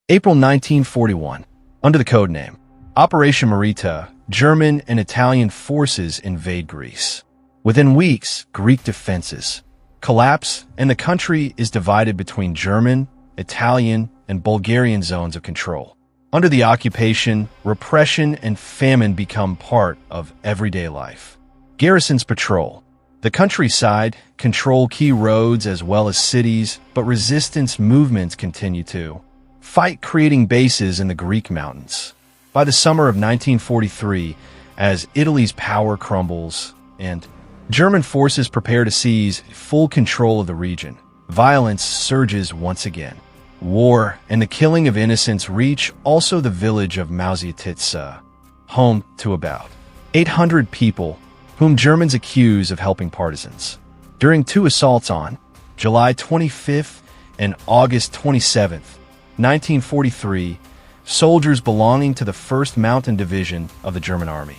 April 1941. Under the codename Operation Marita, German and Italian forces invade Greece. Within weeks, Greek defenses collapse, and the country is divided between German, Italian, and Bulgarian zones of control. Under the occupation, repression and famine become part of everyday life. Garrisons patrol the countryside, control key roads as well as cities, but resistance movements continue to fight, creating bases in the Greek mountains. By the summer of 1943, as Italy's power crumbles and German forces prepare to seize full control of the region, violence surges once again. War and the killing of innocents reach also the village of Maziatitsa, home to about 800 people whom Germans accuse of helping partisans. During two assaults on July 25th and August 27th, 1943, soldiers belonging to the 1st Mountain Division of the German Army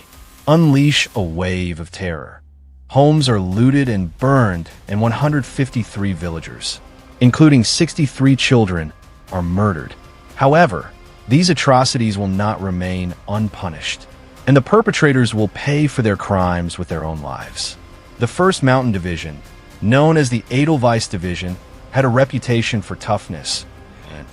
unleash a wave of terror. Homes are looted and burned, and 153 villagers, including 63 children, are murdered. However, these atrocities will not remain unpunished, and the perpetrators will pay for their crimes with their own lives. The 1st Mountain Division, known as the Edelweiss Division, had a reputation for toughness and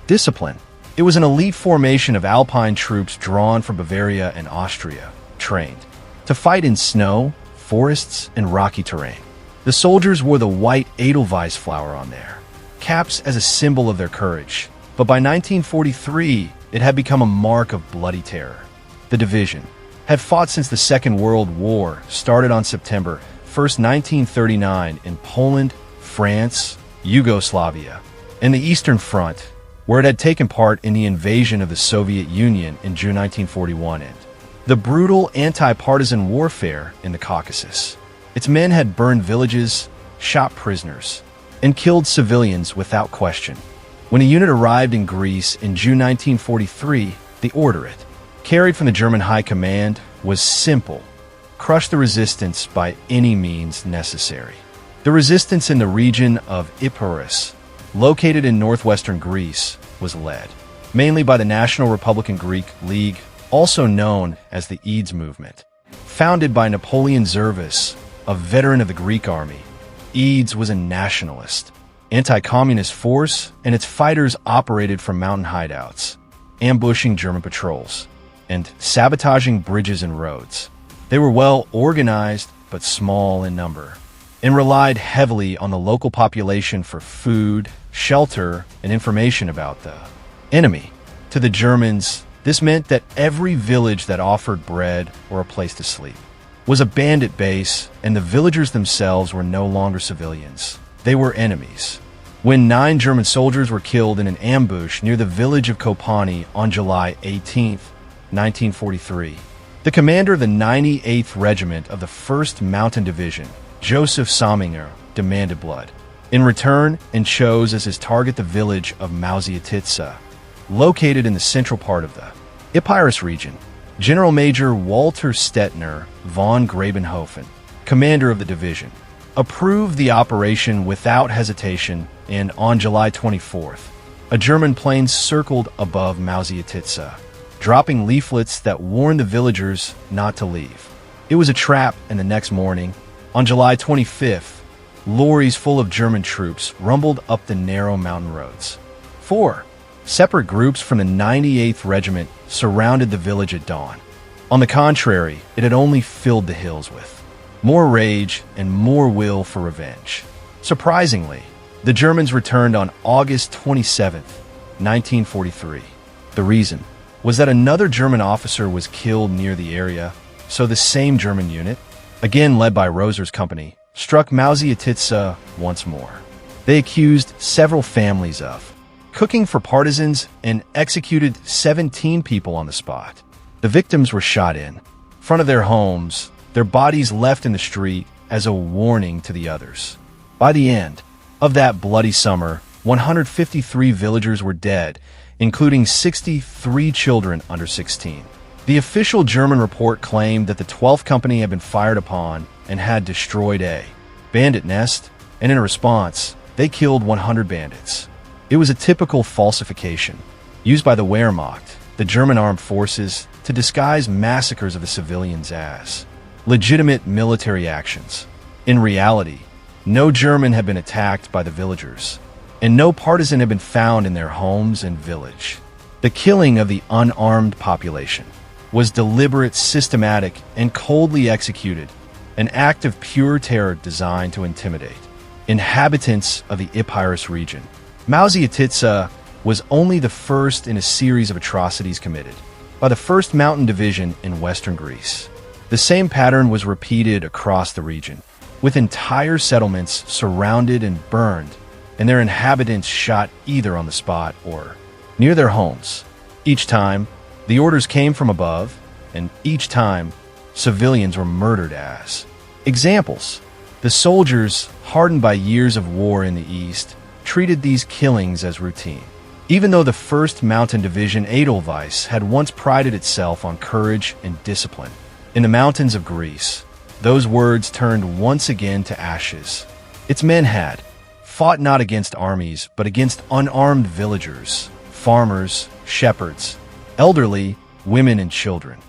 discipline. It was an elite formation of Alpine troops drawn from Bavaria and Austria, trained to fight in snow, forests, and rocky terrain. The soldiers wore the white Edelweiss flower on their caps as a symbol of their courage, but by 1943, it had become a mark of bloody terror. The division had fought since the Second World War started on September 1st, 1939 in Poland, France, Yugoslavia, and the Eastern Front, where it had taken part in the invasion of the Soviet Union in June 1941, and the brutal anti-partisan warfare in the Caucasus. Its men had burned villages, shot prisoners, and killed civilians without question. When a unit arrived in Greece in June 1943, the order it carried from the German High Command was simple: crush the resistance by any means necessary. The resistance in the region of Epirus, located in northwestern Greece, was led mainly by the National Republican Greek League, also known as the Eads Movement. Founded by Napoleon Zervas, a veteran of the Greek army, Eads was a nationalist, anti-communist force, and its fighters operated from mountain hideouts, ambushing German patrols and sabotaging bridges and roads. They were well organized but small in number, and relied heavily on the local population for food, shelter, and information about the enemy. To the Germans, this meant that every village that offered bread or a place to sleep was a bandit base, and the villagers themselves were no longer civilians. They were enemies. When 9 German soldiers were killed in an ambush near the village of Kopani on July 18, 1943, the commander of the 98th Regiment of the 1st Mountain Division, Joseph Saminger, demanded blood in return and chose as his target the village of Maziatitsa, located in the central part of the Epirus region. General Major Walter Stettner von Grabenhofen, commander of the division, approved the operation without hesitation, and on July 24th, a German plane circled above Maziatitsa, dropping leaflets that warned the villagers not to leave. It was a trap, and the next morning, on July 25th, lorries full of German troops rumbled up the narrow mountain roads. 4 separate groups from the 98th Regiment surrounded the village at dawn. On the contrary, it had only filled the hills with more rage and more will for revenge. Surprisingly, the Germans returned on August 27, 1943. The reason was that another German officer was killed near the area, so the same German unit, again led by Roser's company, struck Maziatitsa once more. They accused several families of cooking for partisans and executed 17 people on the spot. The victims were shot in front of their homes, their bodies left in the street as a warning to the others. By the end of that bloody summer, 153 villagers were dead, including 63 children under 16. The official German report claimed that the 12th Company had been fired upon and had destroyed a bandit nest, and in response, they killed 100 bandits. It was a typical falsification. used by the Wehrmacht, the German armed forces, to disguise massacres of the civilians as legitimate military actions. In reality, no German had been attacked by the villagers, and no partisan had been found in their homes and village. The killing of the unarmed population was deliberate, systematic, and coldly executed, an act of pure terror designed to intimidate inhabitants of the Epirus region. Mauziatitsa was only the first in a series of atrocities committed by the 1st Mountain Division in western Greece. The same pattern was repeated across the region, with entire settlements surrounded and burned, and their inhabitants shot either on the spot or near their homes. Each time, the orders came from above, and each time, civilians were murdered as examples. The soldiers, hardened by years of war in the east, treated these killings as routine. Even though the 1st Mountain Division Edelweiss had once prided itself on courage and discipline, in the mountains of Greece, those words turned once again to ashes. Its men had fought not against armies, but against unarmed villagers, farmers, shepherds, elderly, women, and children.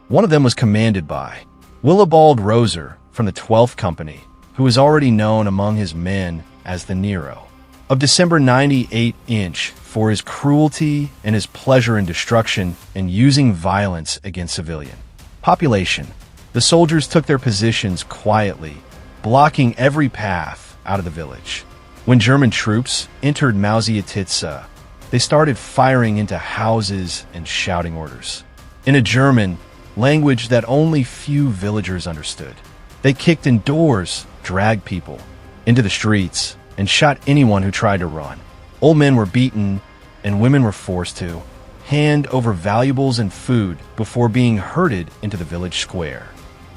One of them was commanded by Willibald Roser from the 12th Company, who was already known among his men as the Nero of December 98-inch for his cruelty and his pleasure in destruction and using violence against civilian population. The soldiers took their positions quietly, blocking every path out of the village. When German troops entered Mauziatitsa, they started firing into houses and shouting orders in a German language that only few villagers understood. They kicked in doors, dragged people into the streets, and shot anyone who tried to run. Old men were beaten, and women were forced to hand over valuables and food before being herded into the village square.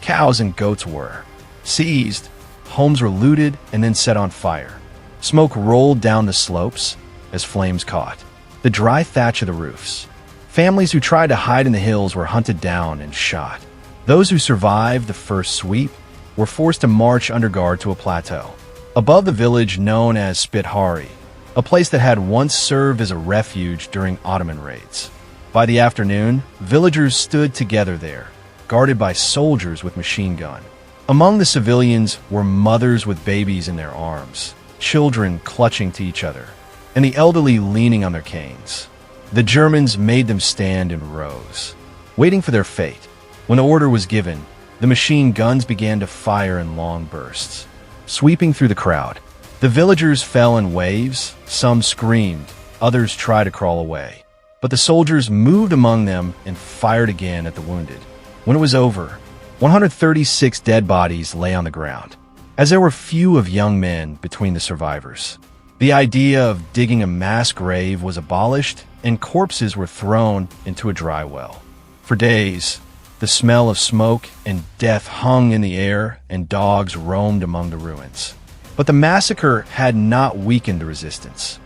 Cows and goats were seized, homes were looted and then set on fire. Smoke rolled down the slopes as flames caught the dry thatch of the roofs. Families who tried to hide in the hills were hunted down and shot. Those who survived the first sweep were forced to march under guard to a plateau above the village known as Spithari, a place that had once served as a refuge during Ottoman raids. By the afternoon, villagers stood together there, guarded by soldiers with machine gun. Among the civilians were mothers with babies in their arms, children clutching to each other, and the elderly leaning on their canes. The Germans made them stand in rows, waiting for their fate. When the order was given, the machine guns began to fire in long bursts, sweeping through the crowd. The villagers fell in waves, some screamed, others tried to crawl away. But the soldiers moved among them and fired again at the wounded. When it was over, 136 dead bodies lay on the ground, as there were few of young men between the survivors. The idea of digging a mass grave was abolished, and corpses were thrown into a dry well. For days, the smell of smoke and death hung in the air, and dogs roamed among the ruins. But the massacre had not weakened the resistance.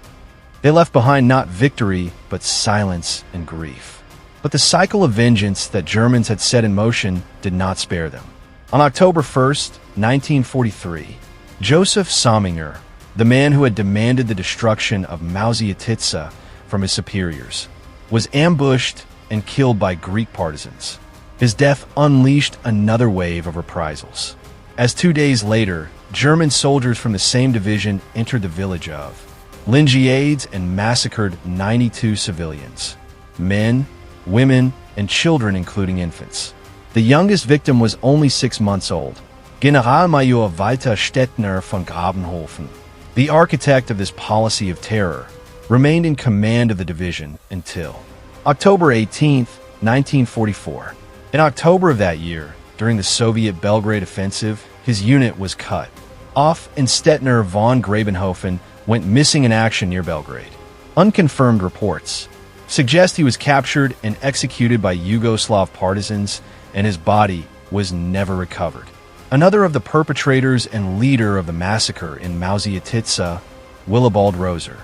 They left behind not victory, but silence and grief. But the cycle of vengeance that Germans had set in motion did not spare them. On October 1st, 1943, Joseph Somminger, the man who had demanded the destruction of Mauziatitsa from his superiors, was ambushed and killed by Greek partisans. His death unleashed another wave of reprisals, as 2 days later, German soldiers from the same division entered the village of Lingiades and massacred 92 civilians, men, women, and children, including infants. The youngest victim was only 6 months old, Generalmajor Walter Stettner von Grabenhofen. The architect of this policy of terror remained in command of the division until October 18, 1944. In October of that year, during the Soviet Belgrade offensive, his unit was cut off and Stettner von Grabenhofen went missing in action near Belgrade. Unconfirmed reports suggest he was captured and executed by Yugoslav partisans, and his body was never recovered. Another of the perpetrators and leader of the massacre in Mauziatitsa, Willibald Roser,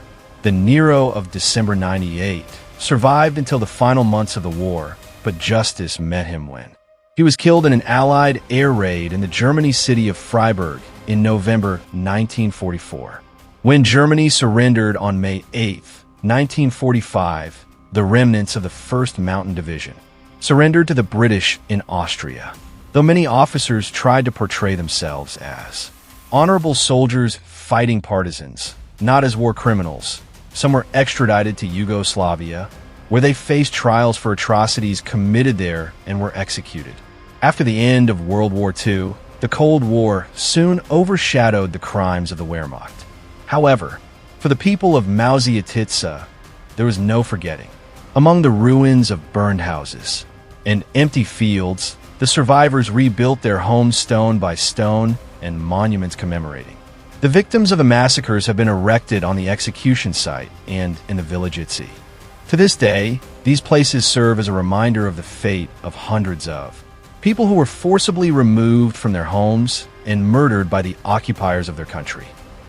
the Nero of December 98, survived until the final months of the war, but justice met him when he was killed in an Allied air raid in the German city of Freiburg in November 1944. When Germany surrendered on May 8, 1945, the remnants of the 1st Mountain Division, surrendered to the British in Austria. Though many officers tried to portray themselves as honorable soldiers fighting partisans, not as war criminals, some were extradited to Yugoslavia, where they faced trials for atrocities committed there and were executed. After the end of World War II, the Cold War soon overshadowed the crimes of the Wehrmacht. However, for the people of Mauziatitsa, there was no forgetting. Among the ruins of burned houses and empty fields, the survivors rebuilt their homes stone by stone and monuments commemorating. The victims of the massacres have been erected on the execution site and in the village Itzi. To this day, these places serve as a reminder of the fate of hundreds of people who were forcibly removed from their homes and murdered by the occupiers of their country.